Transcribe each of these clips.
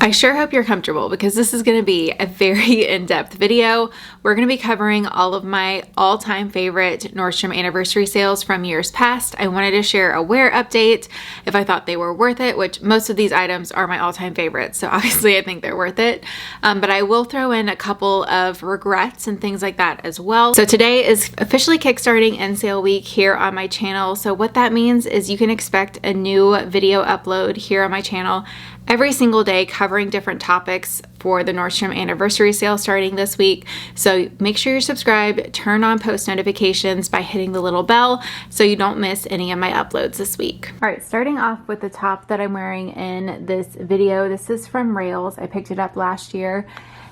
I sure hope you're comfortable because this is going to be a very in-depth video. We're going to be covering all of my all-time favorite Nordstrom anniversary sales from years past. I wanted to share a wear update if I thought they were worth it, which most of these items are my all-time favorites, so obviously I think they're worth it. But I will throw in a couple of regrets and things like that as well. So today is officially kickstarting NSALE week here on my channel. So what that means is you can expect a new video upload here on my channel every single day covering different topics for the Nordstrom anniversary sale starting this week. So make sure you're subscribed, turn on post notifications by hitting the little bell so you don't miss any of my uploads this week. All right, starting off with the top that I'm wearing in this video. This is from Rails. I picked it up last year.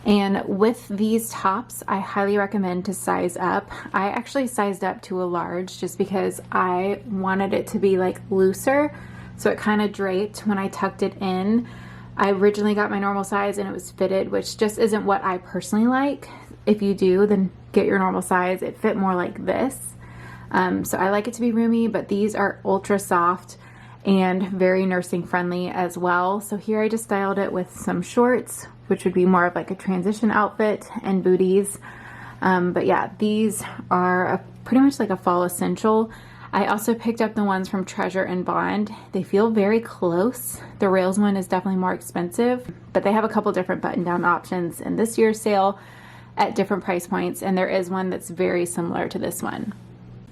And with these tops, I highly recommend to size up. I actually sized up to a large just because I wanted it to be like looser. So it kind of draped when I tucked it in. I originally got my normal size and it was fitted, which just isn't what I personally like. If you do, then get your normal size. It fit more like this. So I like it to be roomy, but these are ultra soft and very nursing friendly as well. So here I just styled it with some shorts, which would be more of like a transition outfit, and booties. But yeah, these are pretty much like a fall essential. I also picked up the ones from Treasure and Bond. They feel very close. The Rails one is definitely more expensive, but they have a couple different button-down options in this year's sale at different price points, and there is one that's very similar to this one.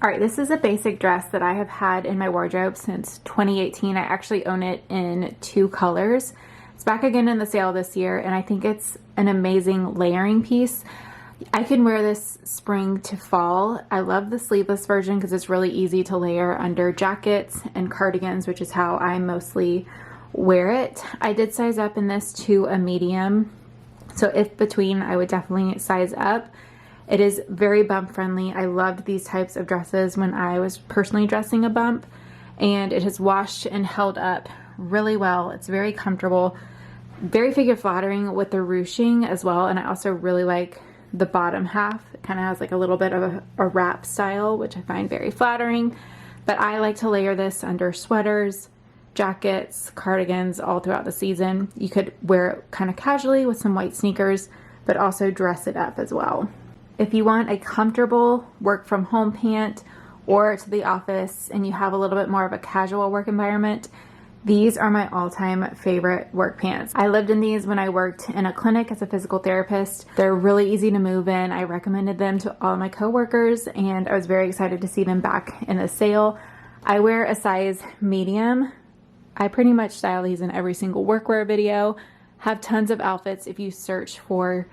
All right, this is a basic dress that I have had in my wardrobe since 2018. I actually own it in 2 colors. It's back again in the sale this year, and I think it's an amazing layering piece. I can wear this spring to fall. I love the sleeveless version because it's really easy to layer under jackets and cardigans, which is how I mostly wear it. I did size up in this to a medium, so if between, I would definitely size up. It is very bump friendly. I loved these types of dresses when I was personally dressing a bump, and it has washed and held up really well. It's very comfortable, very figure flattering with the ruching as well, and I also really like the bottom half. It kind of has like a little bit of a wrap style, which I find very flattering. But I like to layer this under sweaters, jackets, cardigans all throughout the season. You could wear it kind of casually with some white sneakers, but also dress it up as well. If you want a comfortable work from home pant or to the office and you have a little bit more of a casual work environment, these are my all-time favorite work pants. I lived in these when I worked in a clinic as a physical therapist. They're really easy to move in. I recommended them to all my coworkers, and I was very excited to see them back in the sale. I wear a size medium. I pretty much style these in every single workwear video. Have tons of outfits. If you search for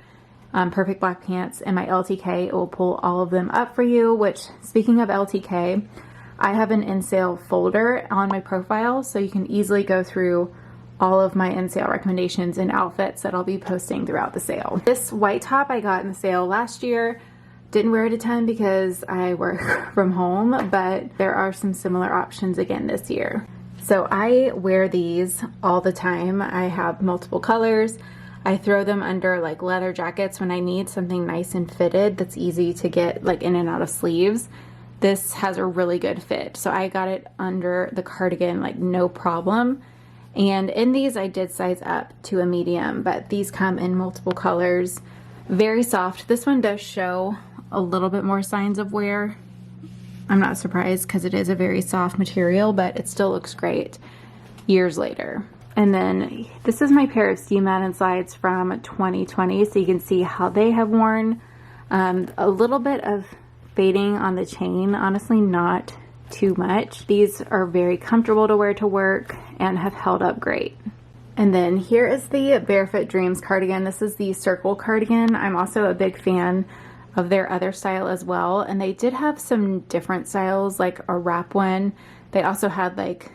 perfect black pants in my LTK, it will pull all of them up for you, which, speaking of LTK, I have an NSALE folder on my profile, so you can easily go through all of my NSALE recommendations and outfits that I'll be posting throughout the sale. This white top I got in the sale last year. Didn't wear it a ton because I work from home, but there are some similar options again this year. So I wear these all the time. I have multiple colors. I throw them under like leather jackets when I need something nice and fitted that's easy to get like in and out of sleeves. This has a really good fit, so I got it under the cardigan like no problem. And in these I did size up to a medium, but these come in multiple colors. Very soft. This one does show a little bit more signs of wear. I'm not surprised because it is a very soft material, but it still looks great years later. And then this is my pair of Steve Madden slides from 2020, so you can see how they have worn. A little bit of fading on the chain, honestly not too much. These are very comfortable to wear to work and have held up great. And then here is the Barefoot Dreams cardigan. This is the circle cardigan. I'm also a big fan of their other style as well, and they did have some different styles, like a wrap one. They also had like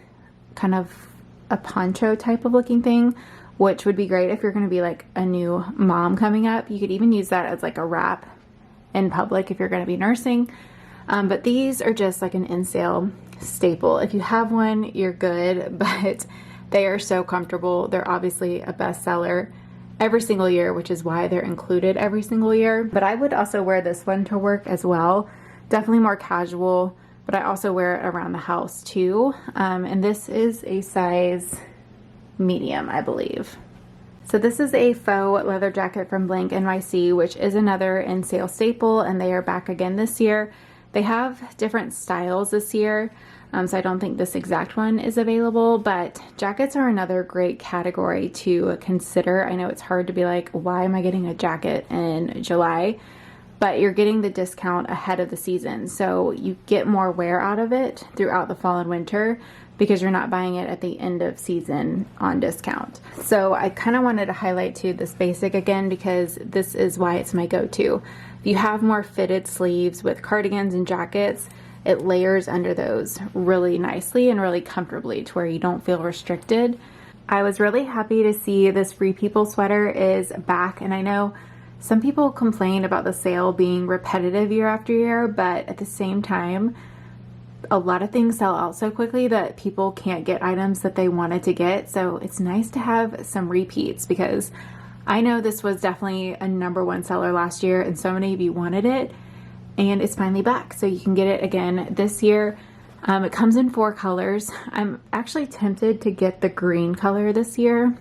kind of a poncho type of looking thing, which would be great if you're going to be like a new mom coming up. You could even use that as like a wrap in public if you're going to be nursing. But these are just like an NSALE staple. If you have one, you're good, but they are so comfortable. They're obviously a bestseller every single year, which is why they're included every single year. But I would also wear this one to work as well. Definitely more casual, but I also wear it around the house too. And this is a size medium, I believe. So this is a faux leather jacket from Blank NYC, which is another NSALE staple, and they are back again this year. They have different styles this year, so I don't think this exact one is available, but jackets are another great category to consider. I know it's hard to be like, why am I getting a jacket in July? But you're getting the discount ahead of the season, so you get more wear out of it throughout the fall and winter because you're not buying it at the end of season on discount. So I kind of wanted to highlight too this basic again because this is why it's my go-to. If you have more fitted sleeves with cardigans and jackets, it layers under those really nicely and really comfortably to where you don't feel restricted. I was really happy to see this Free People sweater is back, and I know some people complain about the sale being repetitive year after year, but at the same time, a lot of things sell out so quickly that people can't get items that they wanted to get. So it's nice to have some repeats because I know this was definitely a #1 seller last year and so many of you wanted it, and it's finally back. So you can get it again this year. It comes in 4 colors. I'm actually tempted to get the green color this year.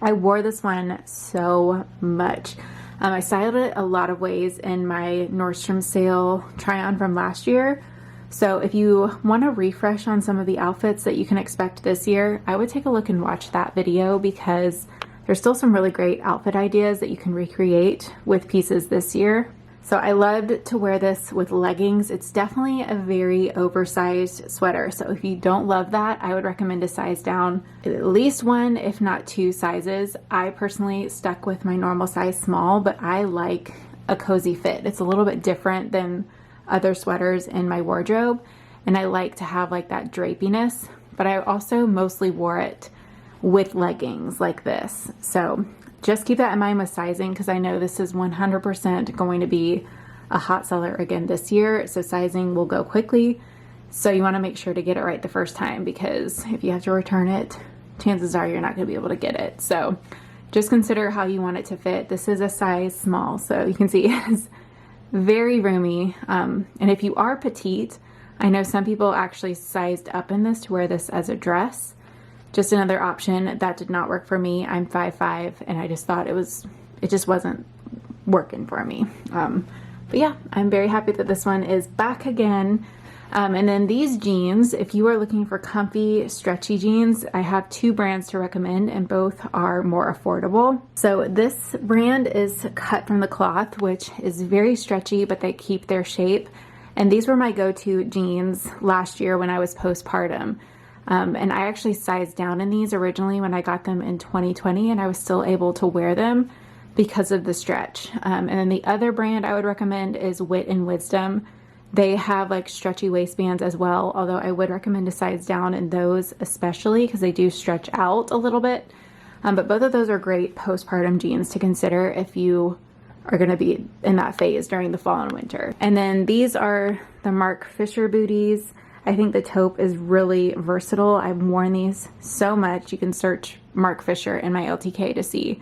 I wore this one so much. I styled it a lot of ways in my Nordstrom sale try-on from last year. So if you want to refresh on some of the outfits that you can expect this year, I would take a look and watch that video because there's still some really great outfit ideas that you can recreate with pieces this year. So I loved to wear this with leggings. It's definitely a very oversized sweater. So if you don't love that, I would recommend to size down at least 1, if not 2 sizes. I personally stuck with my normal size small, but I like a cozy fit. It's a little bit different than other sweaters in my wardrobe, and I like to have like that drapiness, but I also mostly wore it with leggings like this. So just keep that in mind with sizing because I know this is 100% going to be a hot seller again this year, so sizing will go quickly. So you want to make sure to get it right the first time because if you have to return it, chances are you're not going to be able to get it. So just consider how you want it to fit. This is a size small, so you can see it's very roomy, and if you are petite, I know some people actually sized up in this to wear this as a dress. Just another option that did not work for me. I'm 5'5", and I just thought it just wasn't working for me. But yeah, I'm very happy that this one is back again. And then these jeans, if you are looking for comfy, stretchy jeans, I have 2 brands to recommend, and both are more affordable. So this brand is cut from the cloth, which is very stretchy, but they keep their shape. And these were my go-to jeans last year when I was postpartum. And I actually sized down in these originally when I got them in 2020, and I was still able to wear them because of the stretch. And then the other brand I would recommend is Wit and Wisdom. They have like stretchy waistbands as well, although I would recommend to size down in those especially because they do stretch out a little bit. But both of those are great postpartum jeans to consider if you are going to be in that phase during the fall and winter. And then these are the Mark Fisher booties. I think the taupe is really versatile. I've worn these so much. You can search Mark Fisher in my LTK to see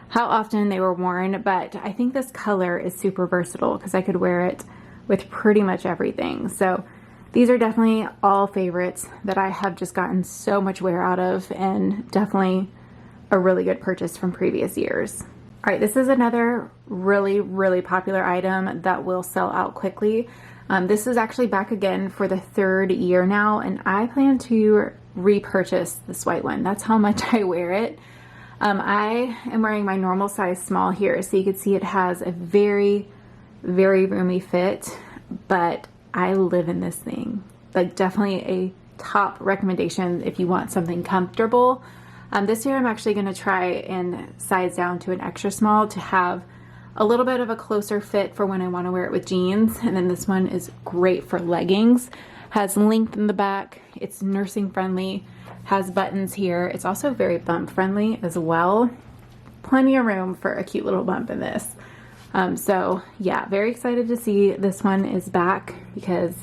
how often they were worn, but I think this color is super versatile because I could wear it with pretty much everything. So these are definitely all favorites that I have just gotten so much wear out of, and definitely a really good purchase from previous years. All right, this is another really, really popular item that will sell out quickly. This is actually back again for the 3rd year now, and I plan to repurchase this white one. That's how much I wear it. I am wearing my normal size small here, so you can see it has a very, very roomy fit, but I live in this thing. Like, definitely a top recommendation if you want something comfortable. This year I'm actually going to try and size down to an extra small to have a little bit of a closer fit for when I want to wear it with jeans. And then this one is great for leggings. Has length in the back. It's nursing friendly. Has buttons here. It's also very bump friendly as well. Plenty of room for a cute little bump in this. So yeah, very excited to see this one is back because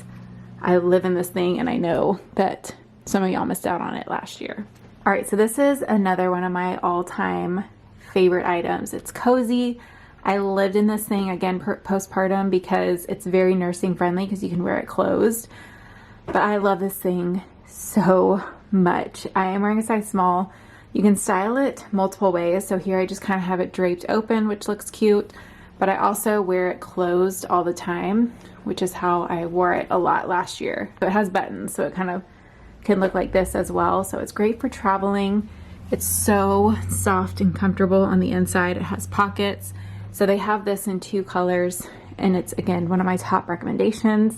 I live in this thing and I know that some of y'all missed out on it last year. All right, so this is another one of my all-time favorite items. It's cozy. I lived in this thing again postpartum because it's very nursing friendly because you can wear it closed. But I love this thing so much. I am wearing a size small. You can style it multiple ways. So here I just kind of have it draped open, which looks cute, but I also wear it closed all the time, which is how I wore it a lot last year. It has buttons, so it kind of can look like this as well. So it's great for traveling. It's so soft and comfortable on the inside. It has pockets. So they have this in 2 colors, and it's, again, one of my top recommendations.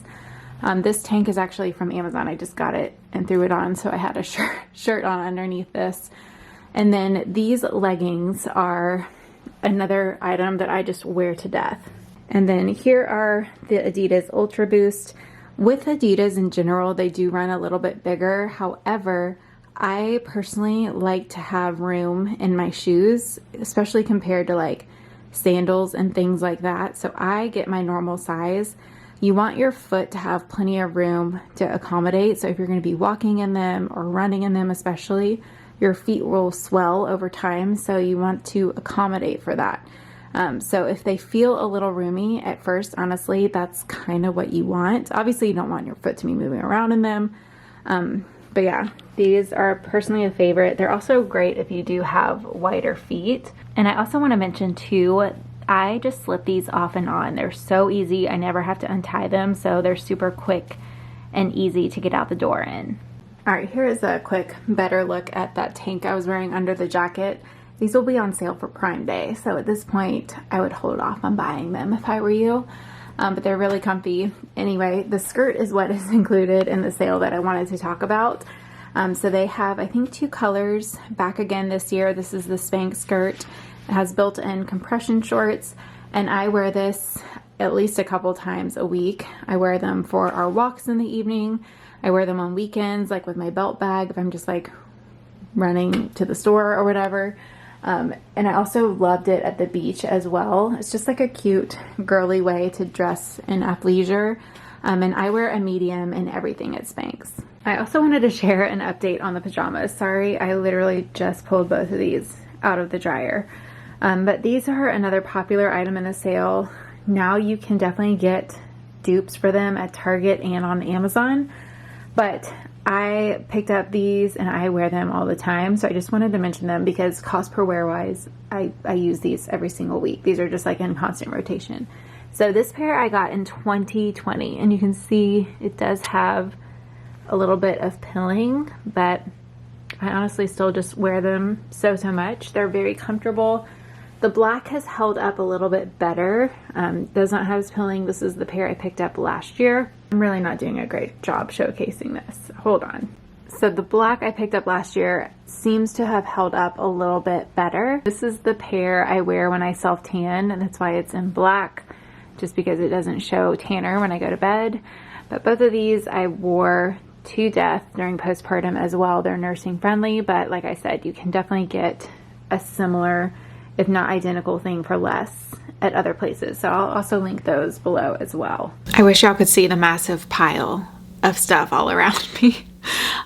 This tank is actually from Amazon. I just got it and threw it on, so I had a shirt on underneath this. And then these leggings are another item that I just wear to death. And then here are the Adidas Ultra Boost. With Adidas in general, they do run a little bit bigger. However, I personally like to have room in my shoes, especially compared to like sandals and things like that. So I get my normal size. You want your foot to have plenty of room to accommodate. So if you're going to be walking in them or running in them especially, your feet will swell over time. So you want to accommodate for that. So if they feel a little roomy at first, honestly, that's kind of what you want. Obviously, you don't want your foot to be moving around in them. But yeah, these are personally a favorite. They're also great if you do have wider feet. And I also want to mention too, I just slip these off and on. They're so easy. I never have to untie them. So they're super quick and easy to get out the door in. All right, here is a quick, better look at that tank I was wearing under the jacket. These will be on sale for Prime Day. So at this point, I would hold off on buying them if I were you. But they're really comfy. Anyway, the skirt is what is included in the sale that I wanted to talk about. So they have, I think, 2 colors back again this year. This is the Spanx skirt. It has built-in compression shorts, and I wear this at least a couple times a week. I wear them for our walks in the evening. I wear them on weekends, like with my belt bag, if I'm just like running to the store or whatever. And I also loved it at the beach as well. It's just like a cute, girly way to dress in athleisure. And I wear a medium in everything at Spanx. I also wanted to share an update on the pajamas. Sorry, I literally just pulled both of these out of the dryer. But these are another popular item in the sale. Now you can definitely get dupes for them at Target and on Amazon. But I picked up these and I wear them all the time. So I just wanted to mention them because cost per wear wise, I use these every single week. These are just like in constant rotation. So this pair I got in 2020, and you can see it does have a little bit of pilling, but I honestly still just wear them so much. They're very comfortable. The black has held up a little bit better. Does not have pilling. This is the pair I picked up last year. I'm really not doing a great job showcasing this. Hold on. So the black I picked up last year seems to have held up a little bit better. This is the pair I wear when I self-tan, and that's why it's in black, just because it doesn't show tanner when I go to bed. But both of these I wore to death during postpartum as well. They're nursing friendly, but like I said, you can definitely get a similar, if not identical thing for less at other places. So I'll also link those below as well. I wish y'all could see the massive pile of stuff all around me.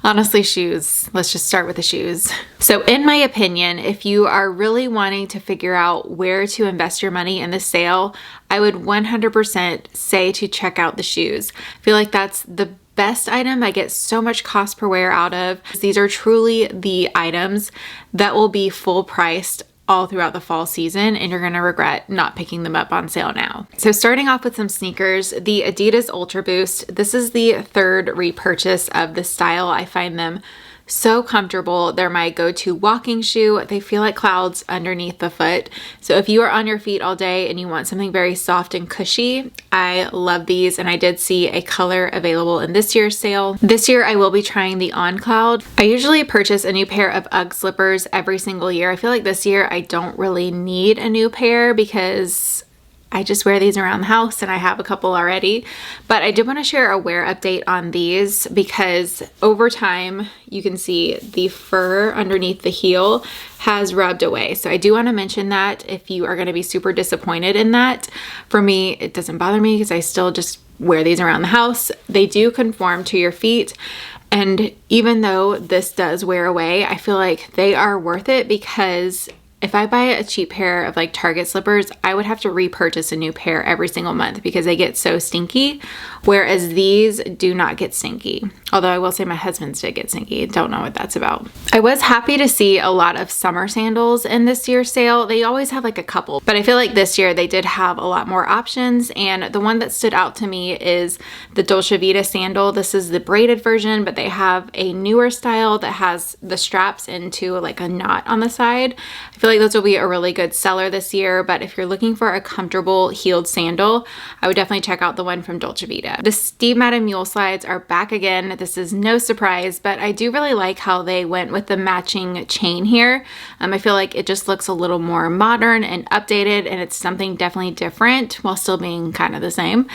Honestly, shoes. Let's just start with the shoes. So in my opinion, if you are really wanting to figure out where to invest your money in the sale, I would 100% say to check out the shoes. I feel like that's the best item I get so much cost per wear out of. These are truly the items that will be full priced all throughout the fall season, and you're gonna regret not picking them up on sale now. So starting off with some sneakers, the Adidas Ultra Boost. This is the 3rd repurchase of the style. I find them so comfortable. They're my go-to walking shoe. They feel like clouds underneath the foot. So if you are on your feet all day and you want something very soft and cushy, I love these, and I did see a color available in this year's sale. This year I will be trying the On Cloud. I usually purchase a new pair of Ugg Slippers every single year. I feel like this year I don't really need a new pair because I just wear these around the house and I have a couple already. But I did want to share a wear update on these because over time you can see the fur underneath the heel has rubbed away. So I do want to mention that if you are going to be super disappointed in that. For me, it doesn't bother me because I still just wear these around the house. They do conform to your feet. And even though this does wear away, I feel like they are worth it because if I buy a cheap pair of like Target slippers, I would have to repurchase a new pair every single month because they get so stinky, whereas these do not get stinky. Although I will say my husband's did get stinky. Don't know what that's about. I was happy to see a lot of summer sandals in this year's sale. They always have like a couple, but I feel like this year they did have a lot more options, and the one that stood out to me is the Dolce Vita sandal. This is the braided version, but they have a newer style that has the straps into like a knot on the side. I feel like those will be a really good seller this year, but if you're looking for a comfortable heeled sandal, I would definitely check out the one from Dolce Vita. The Steve Madden mule slides are back again. This is no surprise, but I do really like how they went with the matching chain here. I feel like it just looks a little more modern and updated, and it's something definitely different while still being kind of the same.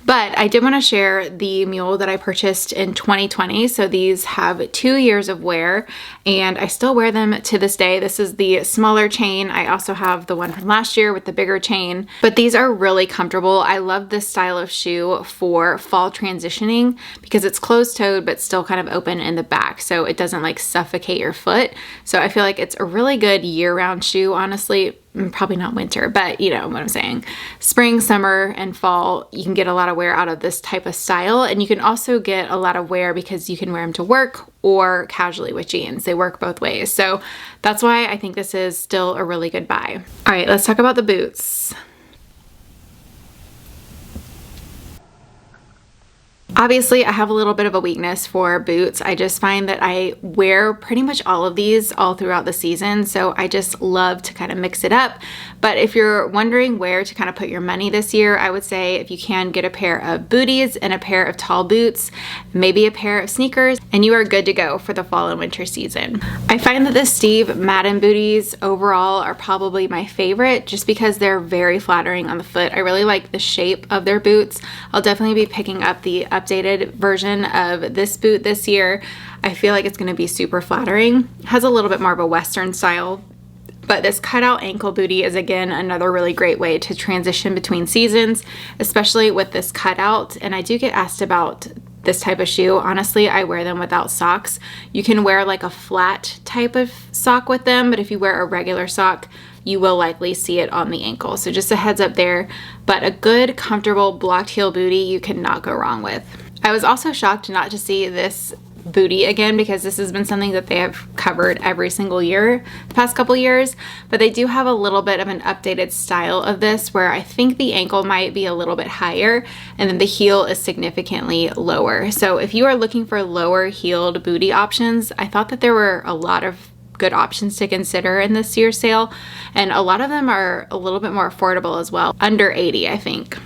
But I did want to share the mule that I purchased in 2020. So these have 2 years of wear, and I still wear them to this day. This is the smaller chain. I also have the one from last year with the bigger chain, but these are really comfortable. I love this style of shoe for fall transitioning because it's closed-toed but still kind of open in the back, so it doesn't like suffocate your foot. So I feel like it's a really good year-round shoe, honestly. Probably not winter, but you know what I'm saying. Spring, summer, and fall, you can get a lot of wear out of this type of style, and you can also get a lot of wear because you can wear them to work or casually with jeans. They work both ways. So that's why I think this is still a really good buy. All right, let's talk about the boots. Obviously, I have a little bit of a weakness for boots. I just find that I wear pretty much all of these all throughout the season, so I just love to kind of mix it up. But if you're wondering where to kind of put your money this year, I would say if you can, get a pair of booties and a pair of tall boots, maybe a pair of sneakers, and you are good to go for the fall and winter season. I find that the Steve Madden booties overall are probably my favorite just because they're very flattering on the foot. I really like the shape of their boots. I'll definitely be picking up the updated version of this boot this year. I feel like it's going to be super flattering. It has a little bit more of a Western style, but this cutout ankle bootie is again another really great way to transition between seasons, especially with this cutout. And I do get asked about this type of shoe. Honestly, I wear them without socks. You can wear like a flat type of sock with them, but if you wear a regular sock, you will likely see it on the ankle. So just a heads up there, but a good, comfortable blocked heel bootie you cannot go wrong with. I was also shocked not to see this bootie again because this has been something that they have covered every single year the past couple years, but they do have a little bit of an updated style of this where I think the ankle might be a little bit higher and then the heel is significantly lower. So if you are looking for lower heeled bootie options, I thought that there were a lot of good options to consider in this year's sale, and a lot of them are a little bit more affordable as well, under $80 I think.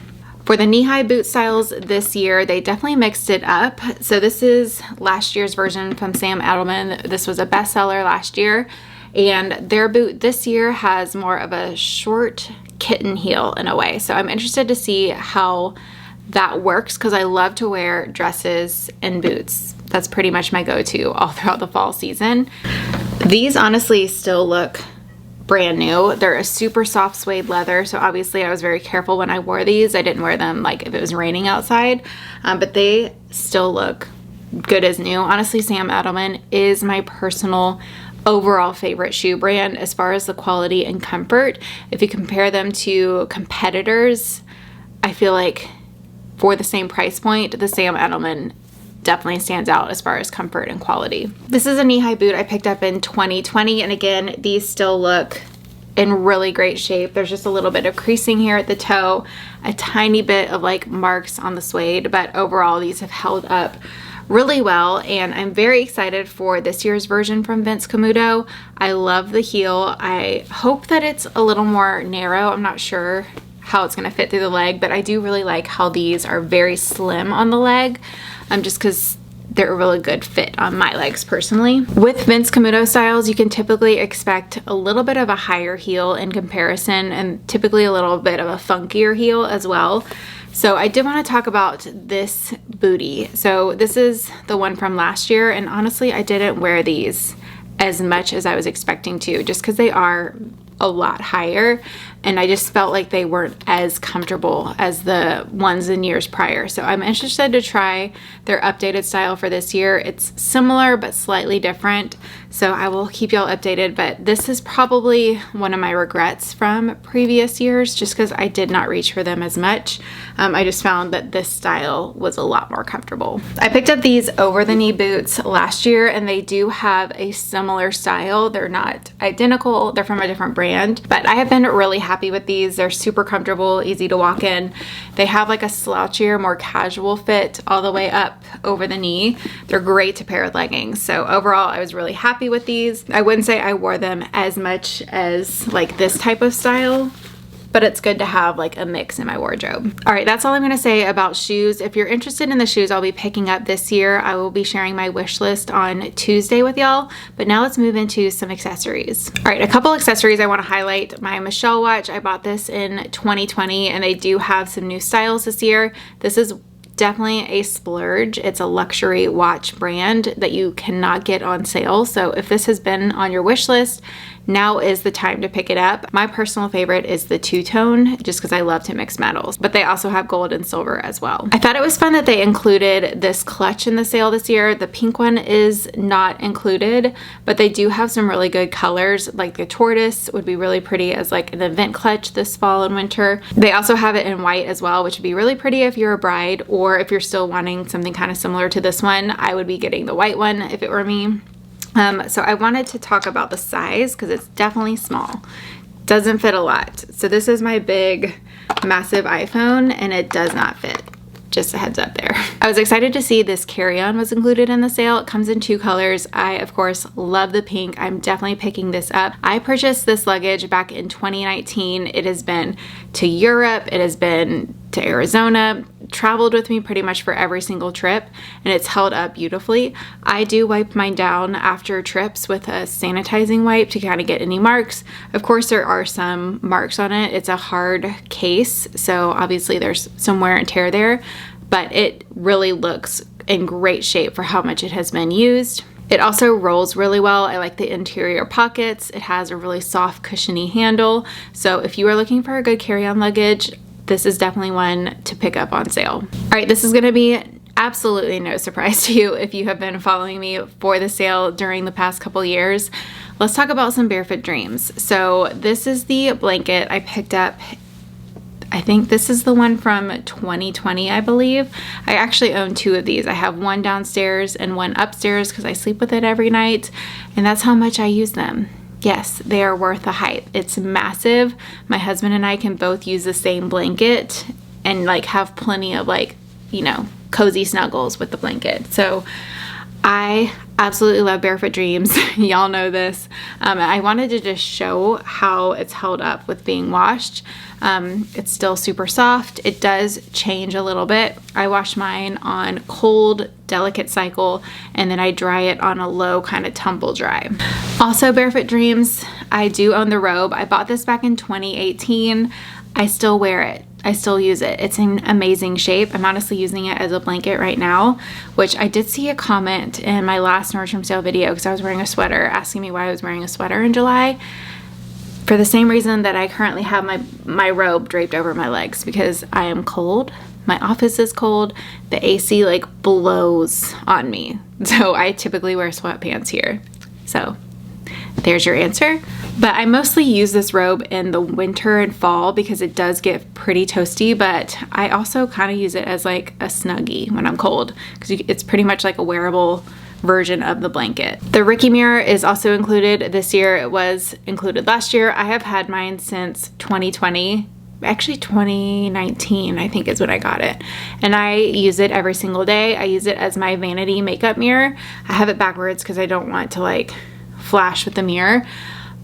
For the knee-high boot styles this year, they definitely mixed it up. So this is last year's version from Sam Edelman. This was a bestseller last year, and their boot this year has more of a short kitten heel in a way. So I'm interested to see how that works because I love to wear dresses and boots. That's pretty much my go-to all throughout the fall season. These honestly still look brand new. They're a super soft suede leather, so obviously I was very careful when I wore these. I didn't wear them like if it was raining outside, but they still look good as new. Honestly, Sam Edelman is my personal overall favorite shoe brand as far as the quality and comfort. If you compare them to competitors, I feel like for the same price point, the Sam Edelman definitely stands out as far as comfort and quality. This is a knee-high boot I picked up in 2020, and again, these still look in really great shape. There's just a little bit of creasing here at the toe, a tiny bit of like marks on the suede, but overall these have held up really well, and I'm very excited for this year's version from Vince Camuto. I love the heel. I hope that it's a little more narrow. I'm not sure how it's going to fit through the leg, but I do really like how these are very slim on the leg, just because they're a really good fit on my legs personally. With Vince Camuto styles, you can typically expect a little bit of a higher heel in comparison, and typically a little bit of a funkier heel as well. So I did want to talk about this bootie. So this is the one from last year, and honestly, I didn't wear these as much as I was expecting to, just because they are a lot higher and I just felt like they weren't as comfortable as the ones in years prior. So I'm interested to try their updated style for this year. It's similar but slightly different, so I will keep y'all updated. But this is probably one of my regrets from previous years, just because I did not reach for them as much. I just found that this style was a lot more comfortable. I picked up these over-the-knee boots last year, and they do have a similar style. They're not identical, they're from a different brand, but I have been really happy with these. They're super comfortable, easy to walk in. They have like a slouchier, more casual fit all the way up over the knee. They're great to pair with leggings. So overall, I was really happy with these. I wouldn't say I wore them as much as like this type of style, but it's good to have like a mix in my wardrobe. All right, that's all I'm gonna say about shoes. If you're interested in the shoes I'll be picking up this year, I will be sharing my wish list on Tuesday with y'all. But now let's move into some accessories. All right, a couple accessories I wanna highlight. My Michelle watch, I bought this in 2020, and they do have some new styles this year. This is definitely a splurge. It's a luxury watch brand that you cannot get on sale. So if this has been on your wish list, now is the time to pick it up. My personal favorite is the two-tone, just because I love to mix metals, but they also have gold and silver as well. I thought it was fun that they included this clutch in the sale this year. The pink one is not included, but they do have some really good colors. Like the tortoise would be really pretty as like an event clutch this fall and winter. They also have it in white as well, which would be really pretty if you're a bride, or if you're still wanting something kind of similar to this one, I would be getting the white one if it were me. So I wanted to talk about the size because it's definitely small. Doesn't fit a lot. So this is my big, massive iPhone, and it does not fit. Just a heads up there. I was excited to see this carry-on was included in the sale. It comes in 2 colors. I, of course, love the pink. I'm definitely picking this up. I purchased this luggage back in 2019. It has been to Europe. It has been to Arizona. Traveled with me pretty much for every single trip, and it's held up beautifully. I do wipe mine down after trips with a sanitizing wipe to kind of get any marks. Of course, there are some marks on it. It's a hard case, so obviously there's some wear and tear there, but it really looks in great shape for how much it has been used. It also rolls really well. I like the interior pockets. It has a really soft, cushiony handle. So if you are looking for a good carry-on luggage, this is definitely one to pick up on sale. All right, this is gonna be absolutely no surprise to you if you have been following me for the sale during the past couple years. Let's talk about some Barefoot Dreams. So this is the blanket I picked up. I think this is the one from 2020, I believe. I actually own 2 of these. I have one downstairs and one upstairs because I sleep with it every night, and that's how much I use them. Yes, they are worth the hype. It's massive. My husband and I can both use the same blanket and like have plenty of like, you know, cozy snuggles with the blanket. So I absolutely love Barefoot Dreams. Y'all know this. I wanted to just show how it's held up with being washed. It's still super soft. It does change a little bit. I wash mine on cold, delicate cycle, and then I dry it on a low kind of tumble dry. Also, Barefoot Dreams, I do own the Robe. I bought this back in 2018. I still wear it. I still use it. It's in amazing shape. I'm honestly using it as a blanket right now, which I did see a comment in my last Nordstrom sale video because I was wearing a sweater asking me why I was wearing a sweater in July. For the same reason that I currently have my robe draped over my legs, because I am cold. My office is cold. The AC like blows on me. So I typically wear sweatpants here. So there's your answer. But I mostly use this robe in the winter and fall because it does get pretty toasty, but I also kind of use it as like a snuggie when I'm cold because it's pretty much like a wearable version of the blanket. The Ricky mirror is also included this year. It was included last year. I have had mine since 2020. Actually 2019 I think is when I got it, and I use it every single day. I use it as my vanity makeup mirror. I have it backwards because I don't want to like flash with the mirror,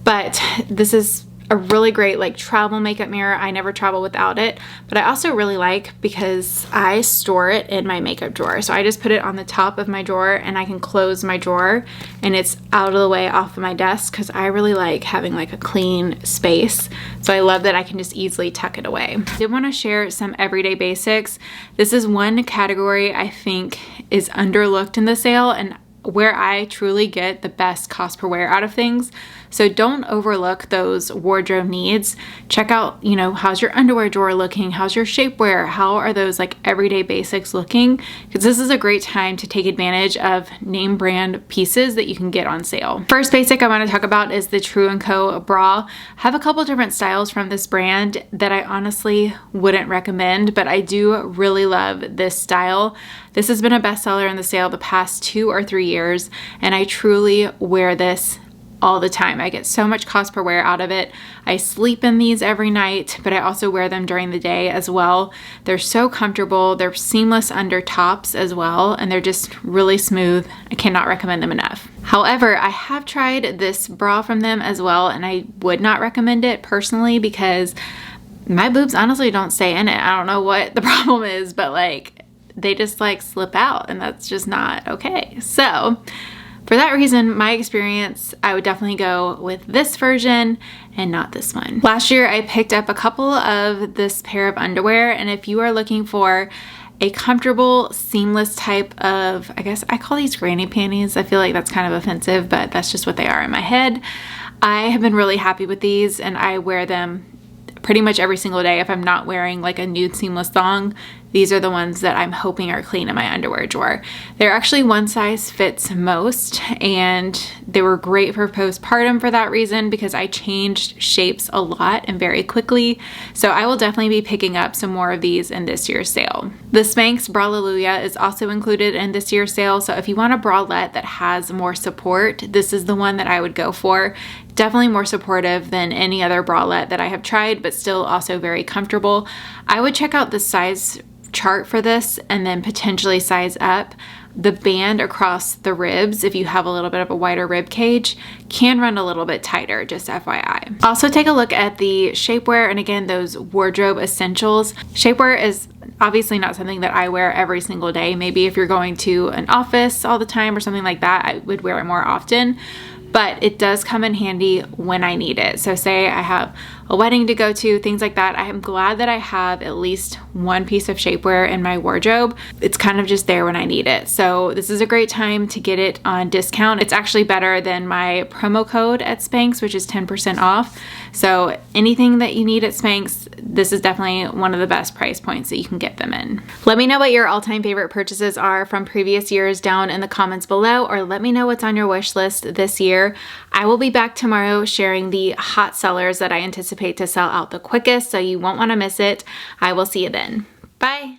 but this is a really great like travel makeup mirror. I never travel without it, but I also really like because I store it in my makeup drawer. So I just put it on the top of my drawer and I can close my drawer and it's out of the way off of my desk because I really like having like a clean space. So I love that I can just easily tuck it away. I did want to share some everyday basics. This is one category I think is underlooked in the sale, and where I truly get the best cost per wear out of things. So don't overlook those wardrobe needs. Check out, you know, how's your underwear drawer looking? How's your shapewear? How are those like everyday basics looking? Because this is a great time to take advantage of name brand pieces that you can get on sale. First basic I want to talk about is the Truanco Bra. I have a couple different styles from this brand that I honestly wouldn't recommend, but I do really love this style. This has been a bestseller in the sale the past 2 or 3 years, and I truly wear this all the time. I get so much cost per wear out of it. I sleep in these every night, but I also wear them during the day as well. They're so comfortable. They're seamless under tops as well, and they're just really smooth. I cannot recommend them enough. However, I have tried this bra from them as well, and I would not recommend it personally because my boobs honestly don't stay in it. I don't know what the problem is, but like they just like slip out, and that's just not okay. So for that reason, my experience, I would definitely go with this version and not this one. Last year, I picked up a couple of this pair of underwear, and if you are looking for a comfortable, seamless type of, I guess I call these granny panties. I feel like that's kind of offensive, but that's just what they are in my head. I have been really happy with these, and I wear them pretty much every single day. If I'm not wearing like a nude seamless thong, these are the ones that I'm hoping are clean in my underwear drawer. They're actually one size fits most, and they were great for postpartum for that reason because I changed shapes a lot and very quickly. So I will definitely be picking up some more of these in this year's sale. The Spanx Braleluya is also included in this year's sale. So if you want a bralette that has more support, this is the one that I would go for. Definitely more supportive than any other bralette that I have tried, but still also very comfortable. I would check out the size chart for this and then potentially size up. The band across the ribs, if you have a little bit of a wider rib cage, can run a little bit tighter, just FYI. Also take a look at the shapewear, and again, those wardrobe essentials. Shapewear is obviously not something that I wear every single day. Maybe if you're going to an office all the time or something like that, I would wear it more often. But it does come in handy when I need it. So say I have a wedding to go to, things like that. I am glad that I have at least one piece of shapewear in my wardrobe. It's kind of just there when I need it. So this is a great time to get it on discount. It's actually better than my promo code at Spanx, which is 10% off. So anything that you need at Spanx, this is definitely one of the best price points that you can get them in. Let me know what your all-time favorite purchases are from previous years down in the comments below, or let me know what's on your wish list this year. I will be back tomorrow sharing the hot sellers that I anticipate to sell out the quickest, so you won't want to miss it. I will see you then. Bye.